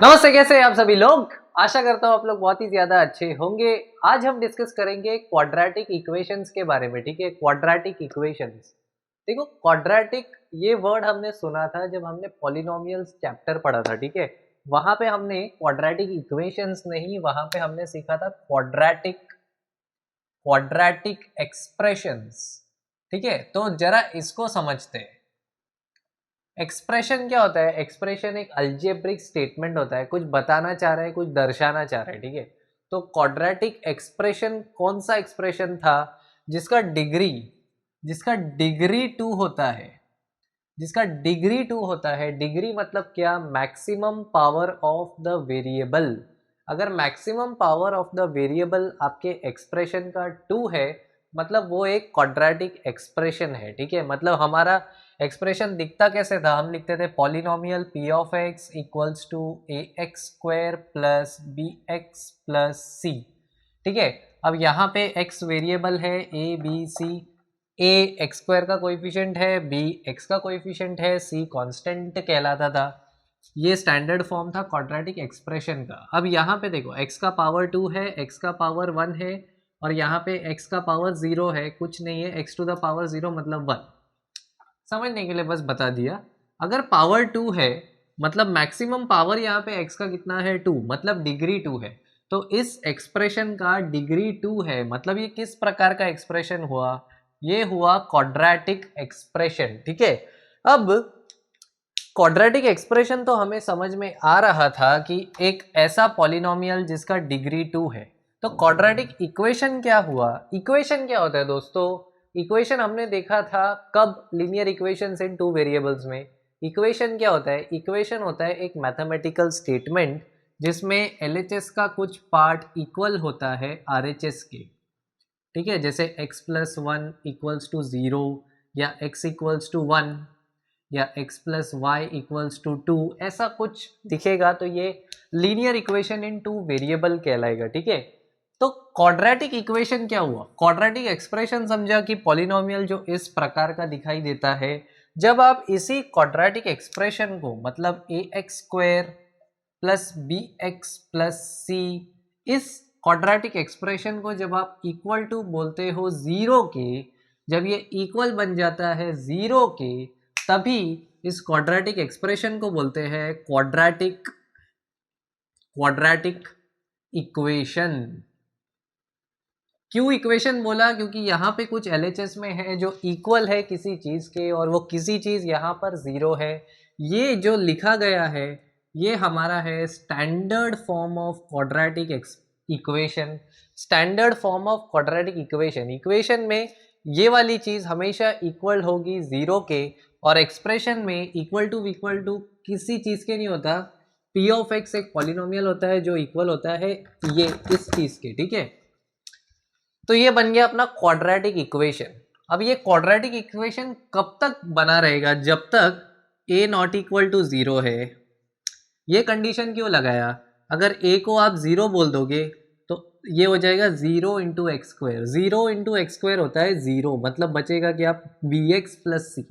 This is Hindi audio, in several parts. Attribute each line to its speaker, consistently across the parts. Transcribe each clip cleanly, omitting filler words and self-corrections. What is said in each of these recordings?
Speaker 1: नमस्ते, कैसे हैं आप सभी लोग। आशा करता हूँ आप लोग बहुत ही ज्यादा अच्छे होंगे। आज हम डिस्कस करेंगे क्वाड्रेटिक इक्वेशंस के बारे में। ठीक है, क्वाड्रेटिक इक्वेशंस। देखो, क्वाड्रेटिक ये वर्ड हमने सुना था जब हमने पॉलिनोमियल्स चैप्टर पढ़ा था। ठीक है, वहां पे हमने क्वाड्रेटिक इक्वेशंस नहीं, वहां पे हमने सीखा था क्वाड्रेटिक क्वाड्रेटिक एक्सप्रेशंस। ठीक है, तो जरा इसको समझते हैं। एक्सप्रेशन क्या होता है? एक्सप्रेशन एक अल्जेब्रिक स्टेटमेंट होता है, कुछ बताना चाह रहा है, कुछ दर्शाना चाह रहा है। ठीक है, तो क्वाड्रेटिक एक्सप्रेशन कौन सा एक्सप्रेशन था जिसका डिग्री टू होता है? जिसका डिग्री टू होता है। डिग्री मतलब क्या? Maximum power of the variable. अगर maximum power of the variable आपके एक्सप्रेशन का टू है, मतलब वो एक क्वाड्रेटिक एक्सप्रेशन है। ठीक है, मतलब हमारा एक्सप्रेशन दिखता कैसे था? हम लिखते थे polynomial P of X equals to A X square plus B x plus C. ठीक है, अब यहाँ पे एक्स वेरिएबल है, A B C. A X square का कोएफिशिएंट है, बी एक्स का कोएफिशिएंट है, सी कांस्टेंट कहलाता था। ये स्टैंडर्ड फॉर्म था क्वाड्रेटिक एक्सप्रेशन का। अब यहाँ पे देखो, एक्स का पावर टू है, एक्स का पावर वन है, और यहाँ पे एक्स का पावर जीरो है, कुछ नहीं है। X to the power zero मतलब वन। समझने के लिए बस बता दिया। अगर पावर टू है मतलब मैक्सिमम पावर यहाँ पे एक्स का कितना है? टू, मतलब डिग्री टू है। तो इस एक्सप्रेशन का डिग्री टू है, मतलब ये किस प्रकार का एक्सप्रेशन हुआ? ये हुआ क्वाड्रेटिक एक्सप्रेशन। ठीक है, अब क्वाड्रेटिक एक्सप्रेशन तो हमें समझ में आ रहा था कि एक ऐसा पॉलिनोमियल जिसका डिग्री टू है। तो क्वाड्रेटिक इक्वेशन क्या हुआ? इक्वेशन क्या होता है दोस्तों? इक्वेशन हमने देखा था कब? लीनियर इक्वेशंस इन टू वेरिएबल्स में। इक्वेशन क्या होता है? इक्वेशन होता है एक मैथमेटिकल स्टेटमेंट जिसमें एलएचएस का कुछ पार्ट इक्वल होता है आरएचएस के। ठीक है, जैसे x plus one equals to zero, या x इक्वल्स टू वन, या x plus y equals to two, ऐसा कुछ दिखेगा तो ये linear equation in two variable कहलाएगा। ठीक है, तो क्वाड्रेटिक इक्वेशन क्या हुआ? क्वाड्रेटिक एक्सप्रेशन समझा कि पॉलिनोमियल जो इस प्रकार का दिखाई देता है। जब आप इसी क्वाड्रेटिक एक्सप्रेशन को, मतलब A X square plus B x plus C, इस क्वाड्रेटिक एक्सप्रेशन को जब आप इक्वल टू बोलते हो जीरो के, जब ये इक्वल बन जाता है जीरो के, तभी इस क्वाड्रेटिक एक्सप्रेशन को बोलते हैं क्वाड्रेटिक इक्वेशन। क्यों इक्वेशन बोला? क्योंकि यहाँ पे कुछ एलएचएस में है जो इक्वल है किसी चीज के, और वो किसी चीज यहाँ पर जीरो है। ये जो लिखा गया है ये हमारा है standard form of quadratic equation. Standard form of quadratic equation. Equation में ये वाली चीज हमेशा इक्वल होगी जीरो के, और एक्सप्रेशन में इक्वल टू किसी चीज के नहीं होता। पी ऑफ एक्स एक पॉलिनोमियल होता है जो इक्वल होता है ये इस चीज के। ठीक है, तो ये बन गया अपना क्वाड्रेटिक इक्वेशन। अब ये क्वाड्रेटिक इक्वेशन कब तक बना रहेगा? जब तक a not equal to zero है। ये कंडीशन क्यों लगाया? अगर a को आप जीरो बोल दोगे तो ये हो जाएगा zero into x square. Zero into x square होता है जीरो, मतलब बचेगा कि आप बी एक्स प्लस सी।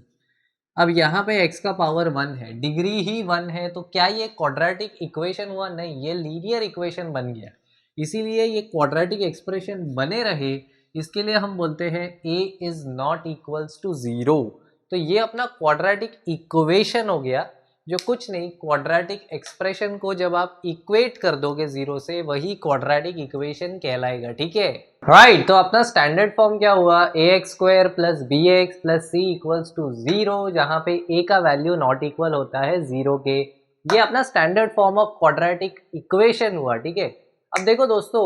Speaker 1: अब यहाँ पे x का पावर वन है, डिग्री ही वन है, तो क्या ये क्वाड्रेटिक इक्वेशन हुआ? नहीं, ये लीनियर इक्वेशन बन गया। इसीलिए ये क्वाड्रेटिक एक्सप्रेशन बने रहे, इसके लिए हम बोलते हैं a is not equals to zero. तो ये अपना क्वाड्रेटिक इक्वेशन हो गया, जो कुछ नहीं, क्वाड्रेटिक एक्सप्रेशन को जब आप इक्वेट कर दोगे जीरो से, वही क्वाड्रेटिक इक्वेशन कहलाएगा। ठीक है, राइट। तो अपना स्टैंडर्ड फॉर्म क्या हुआ? A X square plus B x plus C equals to zero, जहां पे ए का वैल्यू नॉट इक्वल होता है जीरो के। ये अपना standard form of quadratic equation हुआ। ठीक है, अब देखो दोस्तों,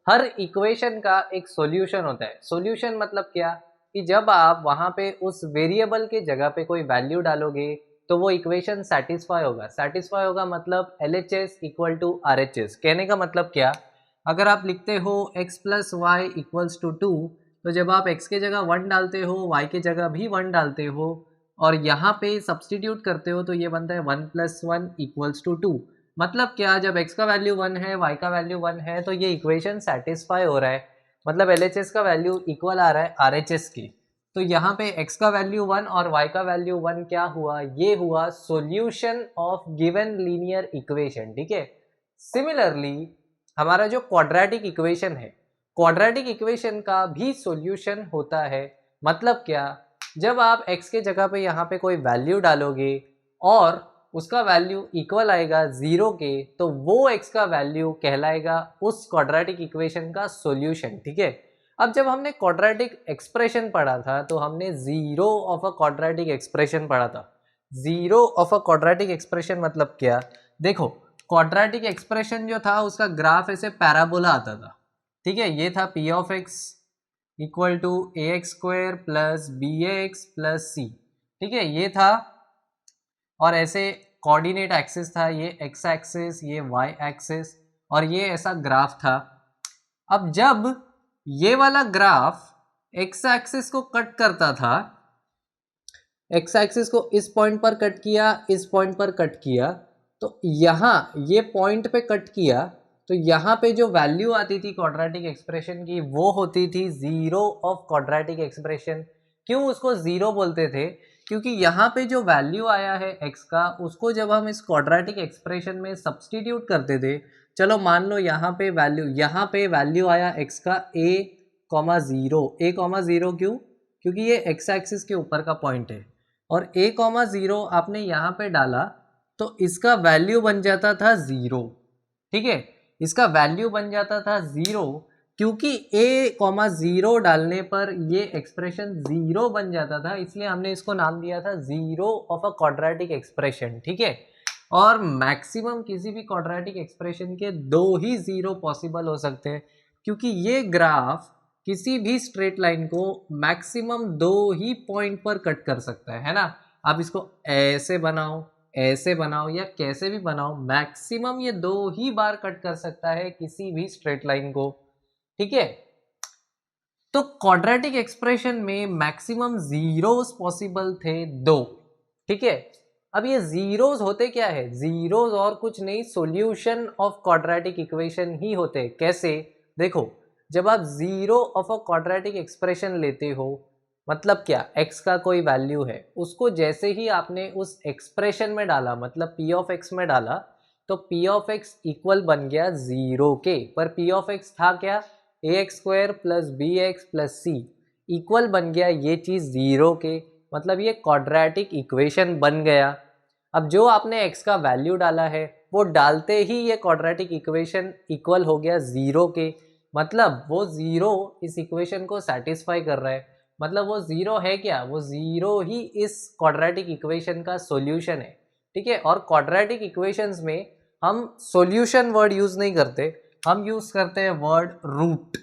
Speaker 1: हर इक्वेशन का एक सॉल्यूशन होता है। सॉल्यूशन मतलब क्या? कि जब आप वहां पे उस वेरिएबल के जगह पे कोई वैल्यू डालोगे तो वो इक्वेशन सेटिस्फाई होगा। सेटिस्फाई होगा मतलब L H S equal to R H S. कहने का मतलब क्या? अगर आप लिखते हो x plus y equals to two, तो जब आप x के जगह वन डालते हो, y के जगह भी वन डालते हो, और यहाँ पे सब्सटीट्यूट करते हो, तो ये बनता है one plus one equals to two. मतलब क्या? जब x का वैल्यू वन है, y का वैल्यू वन है, तो ये इक्वेशन सेटिस्फाई हो रहा है, मतलब एल एच एस का वैल्यू इक्वल आ रहा है आर एच एस की। तो यहाँ पे x का वैल्यू 1 और y का वैल्यू 1 क्या हुआ, ये हुआ solution of given linear equation. ठीक है, सिमिलरली हमारा जो क्वाड्रेटिक इक्वेशन है, क्वाड्रेटिक इक्वेशन का भी सॉल्यूशन होता है। मतलब क्या, जब आप x के जगह पे यहाँ पे कोई वैल्यू डालोगे और उसका वैल्यू इक्वल आएगा 0 के, तो वो x का वैल्यू कहलाएगा उस क्वाड्रेटिक इक्वेशन का सॉल्यूशन। ठीक है, अब जब हमने क्वाड्रेटिक एक्सप्रेशन पढ़ा था तो हमने zero of a quadratic expression पढ़ा था। Zero of a quadratic expression मतलब क्या, देखो क्वाड्रेटिक एक्सप्रेशन जो था उसका ग्राफ ऐसे पैराबोला आता था। ठीक है, ये था p of x equal to A X square plus B x plus C. ठीक है, ये था, और ऐसे कोऑर्डिनेट एक्सिस था, ये x एक्सिस, ये y एक्सिस, और ये ऐसा ग्राफ था। अब जब ये वाला ग्राफ x एक्सिस को कट करता था, x एक्सिस को इस पॉइंट पर कट किया, इस पॉइंट पर कट किया, तो यहाँ ये पॉइंट पे कट किया, तो यहाँ पे जो वैल्यू आती थी क्वाड्रेटिक एक्सप्रेशन की वो होती थी जीरो ऑफ क्वाड्रेटिक एक्सप्रेशन। क्यों उसको जीरो बोलते थे, क्योंकि यहाँ पे जो वैल्यू आया है x का, उसको जब हम इस क्वाड्रेटिक एक्सप्रेशन में सब्सटीट्यूट करते थे, चलो मान लो यहाँ पे वैल्यू आया x का a,0, a,0 क्यों, क्योंकि ये x एक्सिस के ऊपर का पॉइंट है, और a,0 आपने यहाँ पे डाला तो इसका वैल्यू बन जाता था 0। ठीक है, इसका वैल्यू बन जाता था 0, क्योंकि a,0 डालने पर ये एक्सप्रेशन 0 बन जाता था, इसलिए हमने इसको नाम दिया था zero of a quadratic expression. ठीक है, और मैक्सिमम किसी भी क्वाड्रेटिक एक्सप्रेशन के दो ही जीरो पॉसिबल हो सकते हैं, क्योंकि ये ग्राफ किसी भी स्ट्रेट लाइन को मैक्सिमम दो ही पॉइंट पर कट कर सकता है ना। आप इसको ऐसे बनाओ, ऐसे बनाओ, या कैसे भी बनाओ, मैक्सिमम ये दो ही बार कट कर सकता है किसी भी स्ट्रेट लाइन को। ठीक है, तो क्वाड्रेटिक एक्सप्रेशन में मैक्सिमम जीरोस पॉसिबल थे 2। ठीक है, अब ये जीरोस होते क्या है, जीरोस और कुछ नहीं, सॉल्यूशन ऑफ क्वाड्रेटिक इक्वेशन ही होते। कैसे, देखो जब आप zero of a quadratic expression लेते हो, मतलब क्या, x का कोई वैल्यू है, उसको जैसे ही आपने उस एक्सप्रेशन में डाला, मतलब p ऑफ x में डाला, तो p ऑफ x इक्वल बन गया 0 के, पर p ऑफ x था क्या, A X square plus B x plus C, equal बन गया ये चीज़ 0 के, मतलब ये क्वाड्रेटिक इक्वेशन बन गया। अब जो आपने x का वैल्यू डाला है वो डालते ही ये क्वाड्रेटिक इक्वेशन इक्वल हो गया 0 के, मतलब वो 0 इस इक्वेशन को सेटिस्फाई कर रहा है, मतलब वो 0 है क्या, वो 0 ही इस क्वाड्रेटिक इक्वेशन का सॉल्यूशन है। ठीक है, और क्वाड्रेटिक इक्वेशंस में हम सॉल्यूशन वर्ड यूज नहीं करते, हम यूज करते हैं word root,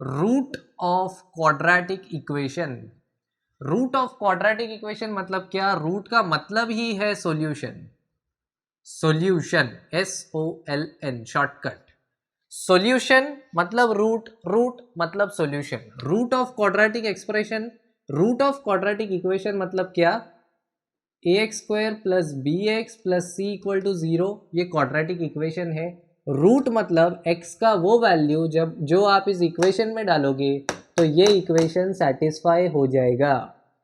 Speaker 1: root of quadratic equation. Root of quadratic equation मतलब क्या, रूट का मतलब ही है solution, solution SOLN shortcut, solution मतलब रूट, रूट मतलब solution, root of quadratic expression, root of quadratic equation मतलब क्या, A X square plus B x plus C equal to 0, ये क्वाड्रेटिक इक्वेशन है। रूट मतलब x का वो वैल्यू जब जो आप इस इक्वेशन में डालोगे तो ये इक्वेशन सेटिस्फाई हो जाएगा,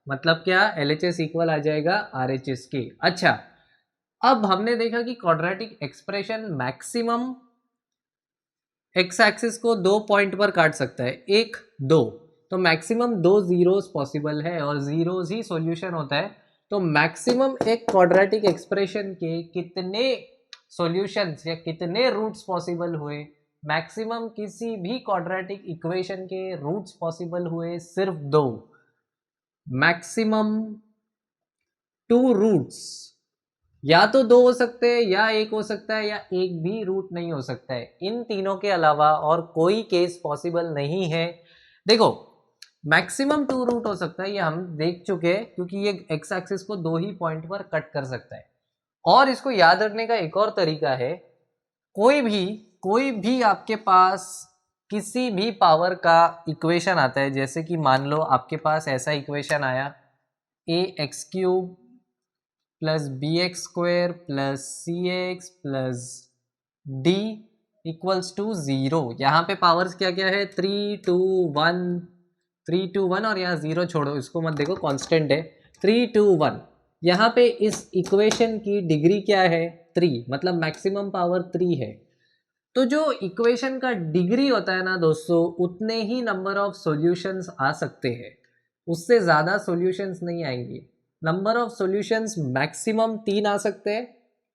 Speaker 1: मतलब क्या, LHS इक्वल आ जाएगा RHS के। अच्छा, अब हमने देखा कि quadratic expression maximum x axis को 2 पॉइंट पर काट सकता है, 1 2, तो मैक्सिमम 2 जीरोस पॉसिबल है और जीरोस ही सॉल्यूशन होता है। तो मैक्सिमम एक क्वाड्रेटिक एक्सप्रेशन के कितने सॉल्यूशंस या कितने रूट्स पॉसिबल हुए, मैक्सिमम किसी भी क्वाड्रेटिक इक्वेशन के रूट्स पॉसिबल हुए सिर्फ 2, मैक्सिमम 2 रूट्स, या तो 2 हो सकते हैं, या 1 हो सकता है, या एक भी रूट नहीं हो सकता है, इन तीनों के अलावा और कोई केस पॉसिबल नहीं है। देखो मैक्सिमम 2 रूट हो सकता है, ये हम देख चुके हैं, क्योंकि ये x एक्सिस को 2 ही पॉइंट पर कट कर सकता है। और इसको याद रखने का एक और तरीका है, कोई भी आपके पास किसी भी पावर का इक्वेशन आता है, जैसे कि मान लो आपके पास ऐसा इक्वेशन आया, ax³ plus B x square plus c x plus d equals to 0। यहाँ पे पावर्स क्या क्या है, 3 2 1 3 2 1 और यहाँ 0 छोड़ो, इसको मत देखो, कांस्टेंट है 3 2 1। यहाँ पे इस इक्वेशन की डिग्री क्या है 3, मतलब मैक्सिमम पावर 3 है। तो जो इक्वेशन का डिग्री होता है ना दोस्तों, उतने ही नंबर ऑफ सॉल्यूशंस आ सकते हैं, उससे ज़्यादा सॉल्यूशंस नहीं आएंगे। नंबर ऑफ सॉल्यूशंस मैक्सिमम 3 आ सकते हैं,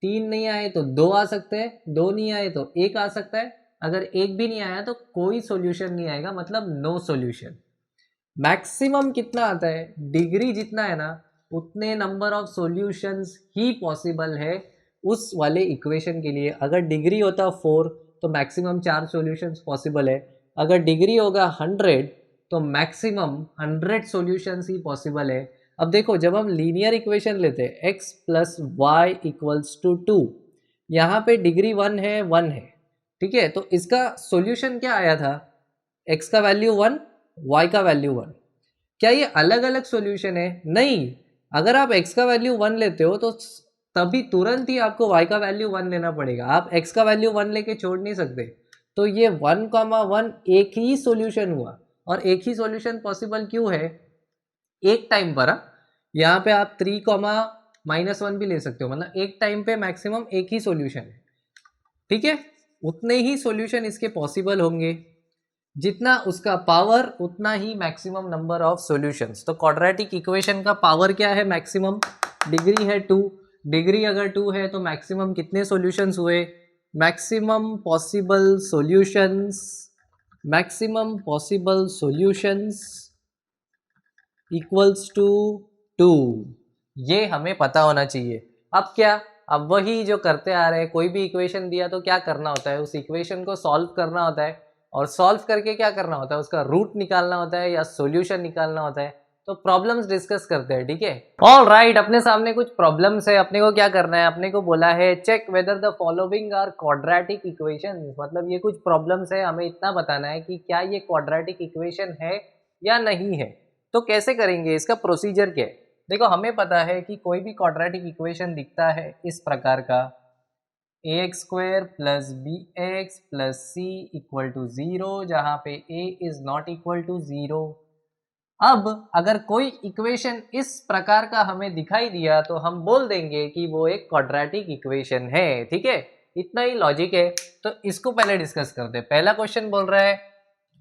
Speaker 1: 3 नहीं आए तो 2 आ सकते हैं, 2 नहीं आए तो 1 आ सकता है, अगर 1 भी नहीं आया तो कोई सॉल्यूशन नहीं आएगा, मतलब नो सॉल्यूशन। मैक्सिमम कितना आता है, डिग्री जितना है ना उतने number of solutions he possible है उस वाले इक्वेशन के लिए। अगर डिग्री होता 4 तो मैक्सिमम 4 सॉल्यूशंस पॉसिबल है, अगर डिग्री होगा 100 तो मैक्सिमम 100 सॉल्यूशंस ही पॉसिबल है। अब देखो, जब हम लीनियर इक्वेशन लेते हैं x plus y equals to 2, यहाँ पे डिग्री 1 है, 1 है, ठीक है, तो इसका सॉल्यूशन क्या आया था, x का वैल्यू 1, y का वैल्यू 1। क्या ये अलग अलग सॉल्यूशन है? नहीं, अगर आप x का वैल्यू 1 लेते हो तो तभी तुरंत ही आपको y का वैल्यू 1 लेना पड़ेगा, आप x का वैल्यू 1 लेके छोड़ नहीं सकते। तो ये 1,1 एक ही सॉल्यूशन हुआ, और एक ही सॉल्यूशन पॉसिबल क्यों है, एक टाइम पर। यहाँ पे आप 3,-1 भी ले सकते हो, मतलब एक टाइम पे मैक्सिमम एक ही सॉल्यूशन है, ठीक है। उतने ही सॉल्यूशन इसके पॉसिबल होंगे, जितना उसका पावर उतना ही मैक्सिमम नंबर ऑफ सॉल्यूशंस। तो क्वाड्रेटिक इक्वेशन का पावर क्या है, मैक्सिमम, डिग्री है 2, डिग्री अगर 2 है तो मैक्सिमम कितने सॉल्यूशंस हुए, maximum possible solutions, maximum possible solutions equals to 2। ये हमें पता होना चाहिए। अब क्या, अब वही जो करते आ रहे हैं, कोई भी इक्वेशन दिया तो क्या करना होता है, उस इक्वेशन को सॉल्व करना होता है, और सॉल्व करके क्या करना होता है, उसका रूट निकालना होता है या सॉल्यूशन निकालना होता है। तो प्रॉब्लम्स डिस्कस करते हैं, ठीक है। ऑल राइट, अपने सामने कुछ प्रॉब्लम्स है, अपने को क्या करना है, अपने को बोला है check whether the following are quadratic equations, मतलब ये कुछ प्रॉब्लम्स है, हमें इतना बताना है कि क्या ये क्वाड्रेटिक इक्वेशन है या नहीं है। तो कैसे करेंगे, इसका प्रोसीजर क्या है। देखो, हमें पता है कि कोई भी क्वाड्रेटिक इक्वेशन दिखता है इस प्रकार का, ax square plus B x plus C equal to 0, जहाँ पे a is not equal to 0। अब अगर कोई इक्वेशन इस प्रकार का हमें दिखाई दिया तो हम बोल देंगे कि वो एक क्वाड्रेटिक इक्वेशन है, ठीक है, इतना ही लॉजिक है। तो इसको पहले डिस्कस करते हैं। पहला क्वेश्चन बोल रहा है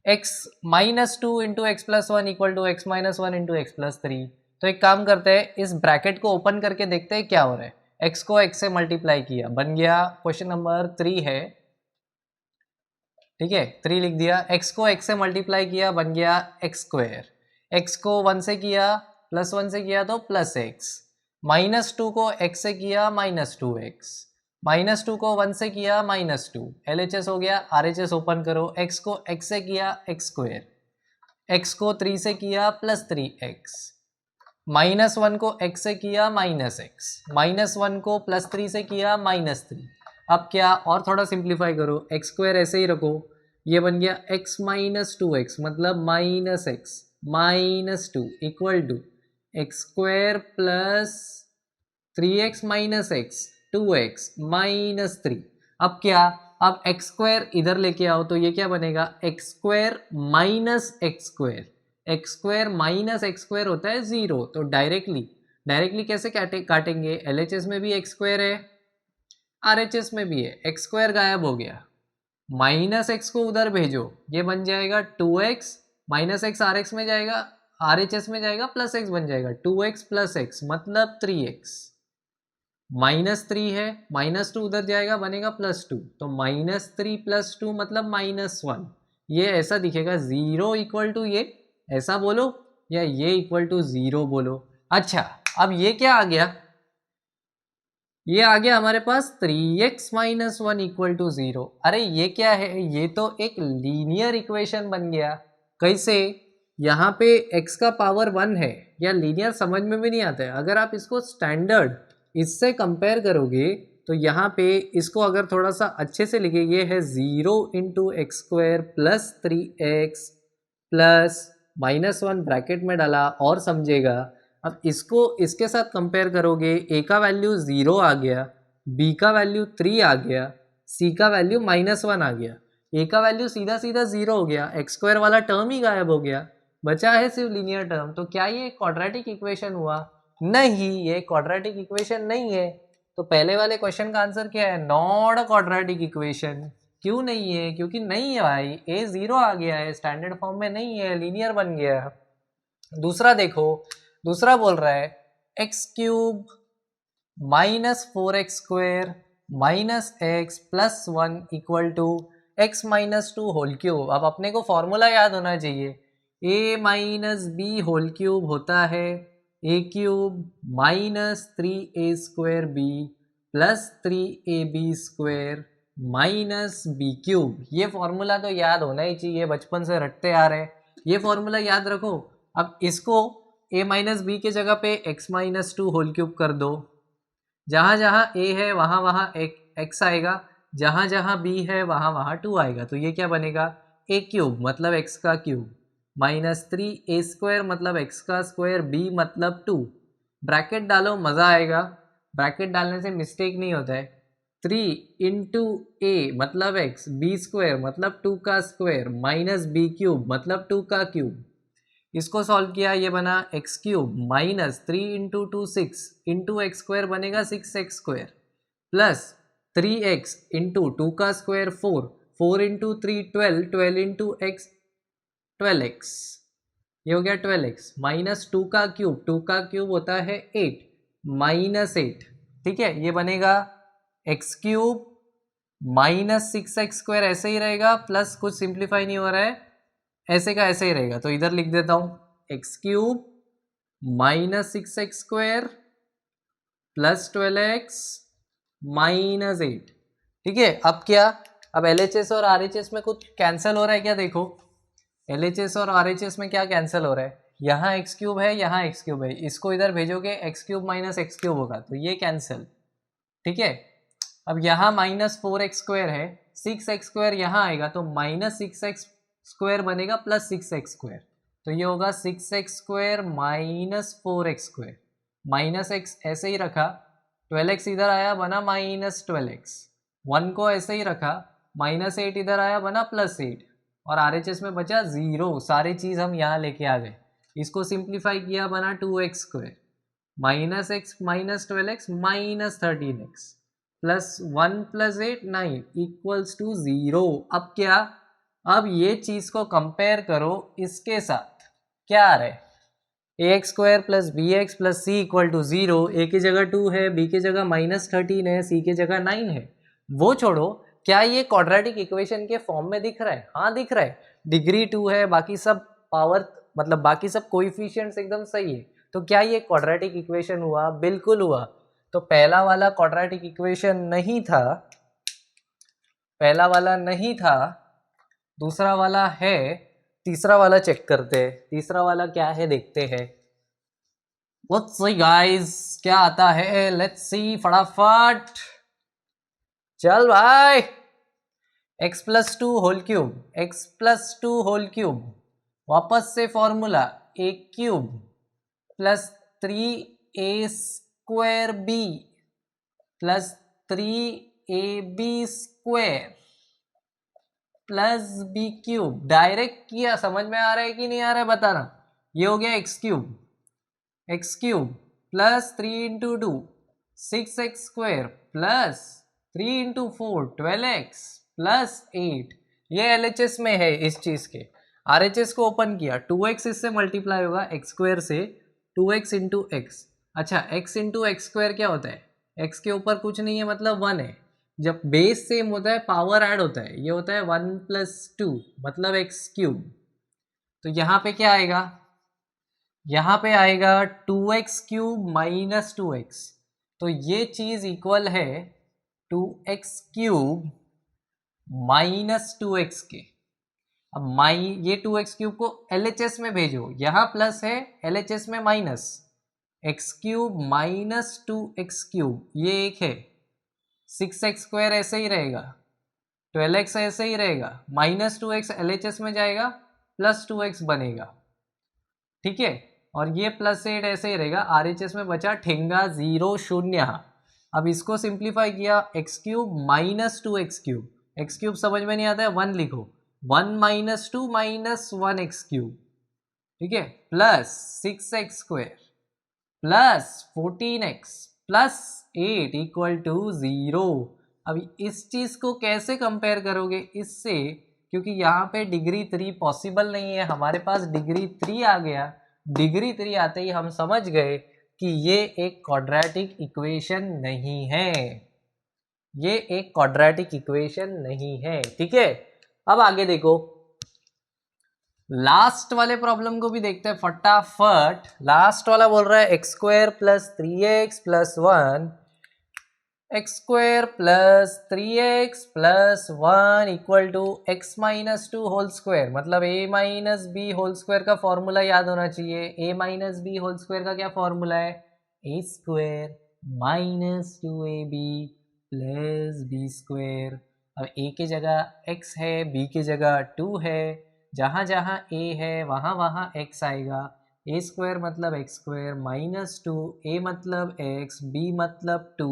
Speaker 1: x minus 2 into x plus 1 equal to x minus 1 into x plus 3। तो एक काम करते हैं, इस ब्रैकेट को ओपन करके देखते हैं क्या हो रहा है। x को x से मल्टीप्लाई किया, बन गया, क्वेश्चन नंबर 3 है, ठीक है, 3 लिख दिया। x को x से मल्टीप्लाई किया, बन गया x स्क्वायर, x को 1 से किया, प्लस 1 से किया तो प्लस x, माइनस 2 को x से किया, माइनस 2x, माइनस 2 को 1 से किया, माइनस 2, LHS हो गया, RHS ओपन करो, x को x से किया x स्क्वायर, x को 3 से किया प्लस 3x, माइनस 1 को x से किया माइनस x, माइनस 1 को प्लस 3 से किया माइनस 3। अब क्या, और थोड़ा सिंप्लीफाई करो, x स्क्वायर ऐसे ही रखो, ये बन गया x माइनस 2x, मतलब minus x minus 2 equal to x square plus 3x minus x 2x minus 3। अब क्या, अब एक्स स्क्वायर इधर लेके आओ तो ये क्या बनेगा, x square minus x square, x square minus x square होता है 0। तो डायरेक्टली कैसे काटेंगे, LHS में भी एक्स स्क्वायर है, RHS में भी है, एक्स स्क्वायर गायब हो गया, माइनस एक्स को उधर भेजो, ये बन जाएगा 2x, माइनस एक्स RX में जाएगा, RHS में जाएगा, प्लस x बन जाएगा 2x प्लस x मतलब 3x, माइनस 3 है, माइनस 2 उधर जाएगा, बनेगा प्लस 2, तो माइनस 3 प्लस 2 मतलब माइनस 1। ये ऐसा दिखेगा, 0 इक्वल टू ये ऐसा बोलो, या ये इक्वल टू 0 बोलो। अच्छा, अब ये क्या आ गया, ये आ गया हमारे पास 3x माइनस 1 इक्वल टू 0। अरे ये क्या है, ये तो एक लीनियर इक्वेशन बन गया। कैसे, यहाँ पे x का पावर 1 है, या लीनियर समझ में भी नहीं आता है। अगर आप इसको स्टैंडर्ड इससे कंपेयर करोगे तो यहाँ पे इसको अगर थोड़ा सा अच्छे से लिखे, ये है 0 into x square plus 3x plus minus 1 bracket में डाला और समझेगा। अब इसको इसके साथ कंपेयर करोगे, a का वैल्यू 0 आ गया, b का वैल्यू 3 आ गया, c का वैल्यू माइनस 1 आ गया, a का वैल्यू सीधा सीधा 0 हो गया, एक्स स्क्वायर वाला टर्म ही गायब हो गया। बचा है सिर्फ लीनियर टर्म। तो क्या ये क्वाड्रेटिक इक्वेशन हुआ? नहीं, ये क्वाड्रेटिक इक्वेशन नहीं है। तो पहले वाले क्वेश्चन का आंसर क्या है? Not a quadratic equation. क्यों नहीं है? क्योंकि नहीं है भाई, ए 0 आ गया है, स्टैंडर्ड फॉर्म में नहीं है, लीनियर बन गया। दूसरा देखो, दूसरा बोल रहा है x cube minus 4x² minus x plus 1 equal to x minus 2 whole cube. अब अपने को फॉर्मूला याद होना चाहिए, a minus b whole cube होता है a cube minus 3a² b plus 3ab² minus b cube. ये फॉर्मूला तो याद होना ही चाहिए, बचपन से रटते आ रहे हैं, ये फॉर्मूला याद रखो। अब इसको a माइनस बी के जगह पे x माइनस 2 होल क्यूब कर दो। जहाँ जहाँ a है वहाँ वहाँ x आएगा, जहाँ जहाँ b है वहाँ वहाँ 2 आएगा। तो ये क्या बनेगा? a क्यूब मतलब x का क्यूब माइनस 3a² मतलब x का स्क्वायर b मतलब 2। ब्रैकेट डालो, मज़ा आएगा, ब्रैकेट डालने से मिस्टेक नहीं होता है। 3 इंटू a मतलब x, b² मतलब 2 का स्क्वायर माइनस b क्यूब मतलब 2 का क्यूब। इसको सॉल्व किया, ये बना x cube minus 3 into 2 6 into x square बनेगा 6x² प्लस 3x इंटू 2 का square 4 into 3 12 into x 12x, ये हो गया 12x माइनस 2 का क्यूब होता है 8 माइनस 8। ठीक है, ये बनेगा एक्स क्यूब माइनस 6x² ऐसे ही रहेगा, प्लस कुछ सिंप्लीफाई नहीं हो रहा है, ऐसे का ऐसे ही रहेगा। तो इधर लिख देता हूं x cube minus 6x² plus 12x minus 8। ठीक है, अब क्या? अब LHS और RHS में कुछ कैंसिल हो रहा है क्या? देखो LHS और RHS में क्या कैंसिल हो रहा है? यहाँ एक्स क्यूब है, यहाँ एक्स क्यूब है, इसको इधर भेजोगे x cube minus x cube होगा, तो ये कैंसिल। ठीक है, अब यहाँ माइनस 4x² है, 6x² यहाँ आएगा तो माइनस 6x² बनेगा प्लस 6x²। तो ये होगा 6x² minus 4x², minus x ऐसे ही रखा, 12x इधर आया बना माइनस 12x, 1 को ऐसे ही रखा, माइनस 8 इधर आया बना प्लस 8, और RHS में बचा 0। सारी चीज़ हम यहाँ लेके आ गए, इसको सिंप्लीफाई किया बना 2x² minus x minus 12x minus 13x plus 1 plus 8 9 equals to 0। अब क्या? अब ये चीज़ को कंपेयर करो इसके साथ, क्या आ रहा है? ax² plus bx plus c equal to 0। a की जगह 2 है, b की जगह माइनस 13 है, c की जगह 9 है। वो छोड़ो, क्या ये क्वाड्रेटिक इक्वेशन के फॉर्म में दिख रहा है? हाँ दिख रहा है, डिग्री 2 है, बाकी सब पावर मतलब बाकी सब कोएफिशिएंट्स एकदम सही है। तो क्या ये क्वाड्रेटिक इक्वेशन हुआ? बिल्कुल हुआ। तो पहला वाला क्वाड्रेटिक इक्वेशन नहीं था, पहला वाला नहीं था, दूसरा वाला है, तीसरा वाला चेक करते हैं। तीसरा वाला क्या है देखते हैं। लेट्स सी गाइस, क्या आता है, लेट्स सी फटाफट, चल भाई। x plus 2 whole cube, x plus 2 whole cube, वापस से formula a cube plus 3a² b plus 3ab² plus b cube. Direct किया, समझ में आ रहा है कि नहीं आ रहा है बताना। ये हो गया x cube plus 3 into 2 6x² plus 3 into 4 12x plus 8। ये LHS में है इस चीज़ के। RHS को ओपन किया, 2x इससे मल्टीप्लाई होगा x² से, 2x इंटू एक्स। अच्छा, x इंटू x² क्या होता है? x के ऊपर कुछ नहीं है मतलब 1 है। जब बेस सेम होता है पावर ऐड होता है, ये होता है 1 प्लस 2 मतलब एक्स क्यूब। तो यहाँ पे क्या आएगा? यहाँ पे आएगा 2x क्यूब माइनस 2x। तो ये चीज़ इक्वल है 2x क्यूब माइनस 2x के। अब ये 2x क्यूब को LHS में भेजो, यहाँ प्लस है LHS में minus, x cube minus 2x cube, ये एक है, 6x² ऐसे ही रहेगा, 12x ऐसे ही रहेगा, माइनस 2x LHS में जाएगा, प्लस 2x बनेगा। ठीक है, और ये प्लस 8 ऐसे ही रहेगा, RHS में बचा ठेंगा 0 0। अब इसको सिंप्लीफाई किया, x cube minus 2x cube, x cube समझ में नहीं आता है 1 लिखो, 1 माइनस 2 माइनस 1 x क्यूब ठीक है, प्लस 6x² प्लस 14x प्लस 8 इक्वल टू 0। अब इस चीज को कैसे कंपेयर करोगे इससे, क्योंकि यहाँ पे डिग्री 3 पॉसिबल नहीं है, हमारे पास डिग्री 3 आ गया। डिग्री 3 आते ही हम समझ गए कि ये एक क्वाड्रेटिक इक्वेशन नहीं है, ये एक क्वाड्रेटिक इक्वेशन नहीं है। ठीक है, अब आगे देखो, लास्ट वाले प्रॉब्लम को भी देखते हैं फटाफट। लास्ट वाला बोल रहा है x² plus 3x plus 1, x² plus 3x plus 1 equal to x minus 2 whole square, मतलब a minus b whole square का फॉर्मूला याद होना चाहिए। a minus b whole square का क्या फॉर्मूला है, a² minus 2ab plus b²। अब a की जगह x है, b की जगह 2 है, जहाँ जहाँ a है वहाँ वहाँ x आएगा। a² मतलब x² माइनस 2, a मतलब x, b मतलब 2,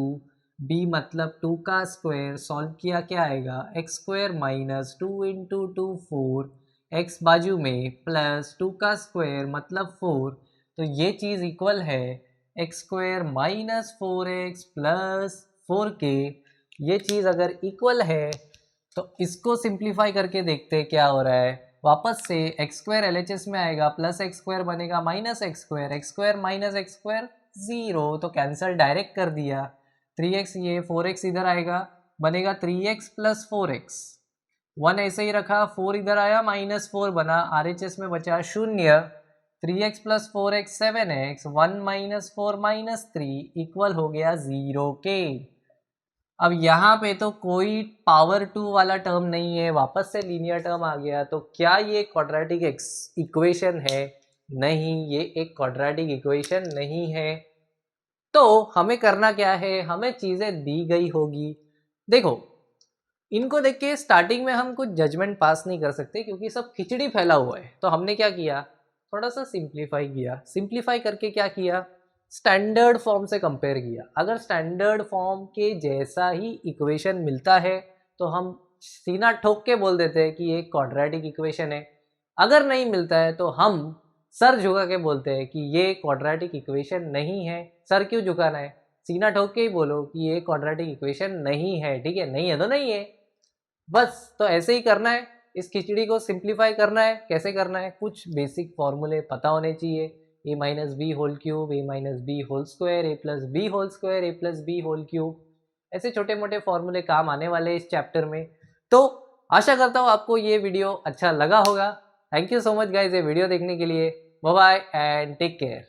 Speaker 1: b मतलब 2 का स्क्वायर। सॉल्व किया क्या आएगा, x² माइनस 2 इंटू 2 4, x बाजू में प्लस 2 का स्क्वायर मतलब 4। तो ये चीज़ इक्वल है x² minus 4x plus 4k। ये चीज़ अगर इक्वल है तो इसको सिंप्लीफाई करके देखते हैं क्या हो रहा है। वापस से x² LHS में आएगा, प्लस x² बनेगा माइनस x² माइनस x² 0, तो कैंसिल डायरेक्ट कर दिया। 3x ये 4x इधर आएगा, बनेगा 3x प्लस 4x, 1 ऐसे ही रखा, 4 इधर आया माइनस 4 बना, RHS में बचा 0। 3x plus 4x 7x, 1 minus 4 minus 3 equal हो गया 0 के। अब यहाँ पे तो कोई पावर 2 वाला टर्म नहीं है, वापस से लीनियर टर्म आ गया। तो क्या ये क्वाड्रेटिक इक्वेशन है, नहीं, ये एक क्वाड्रेटिक इक्वेशन नहीं है। तो हमें करना क्या है, हमें चीज़ें दी गई होगी। देखो, इनको देख के स्टार्टिंग में हम कुछ जजमेंट पास नहीं कर सकते क्योंकि सब खिचड़ी फैला हुआ है। तो हमने क्या किया, थोड़ा सा सिंप्लीफाई किया। सिंप्लीफाई करके क्या किया, स्टैंडर्ड फॉर्म से कंपेयर किया। अगर स्टैंडर्ड फॉर्म के जैसा ही इक्वेशन मिलता है तो हम सीना ठोक के बोल देते हैं कि ये क्वाड्रेटिक इक्वेशन है। अगर नहीं मिलता है तो हम सर झुका के बोलते हैं कि ये क्वाड्रेटिक इक्वेशन नहीं है। सर क्यों झुकाना है, सीना ठोक के ही बोलो कि ये क्वाड्रेटिक इक्वेशन नहीं है। ठीक है, नहीं है तो नहीं है, बस। तो ऐसे ही करना है, इस खिचड़ी को सिंप्लीफाई करना है। कैसे करना है, कुछ बेसिक फॉर्मूले पता होने चाहिए। a minus b whole cube, a minus b whole square, a plus b whole square, a plus b whole cube, ऐसे छोटे मोटे फॉर्मूले काम आने वाले हैं इस चैप्टर में। तो आशा करता हूँ आपको ये वीडियो अच्छा लगा होगा। Thank you so much guys ये वीडियो देखने के लिए। Bye bye and take care.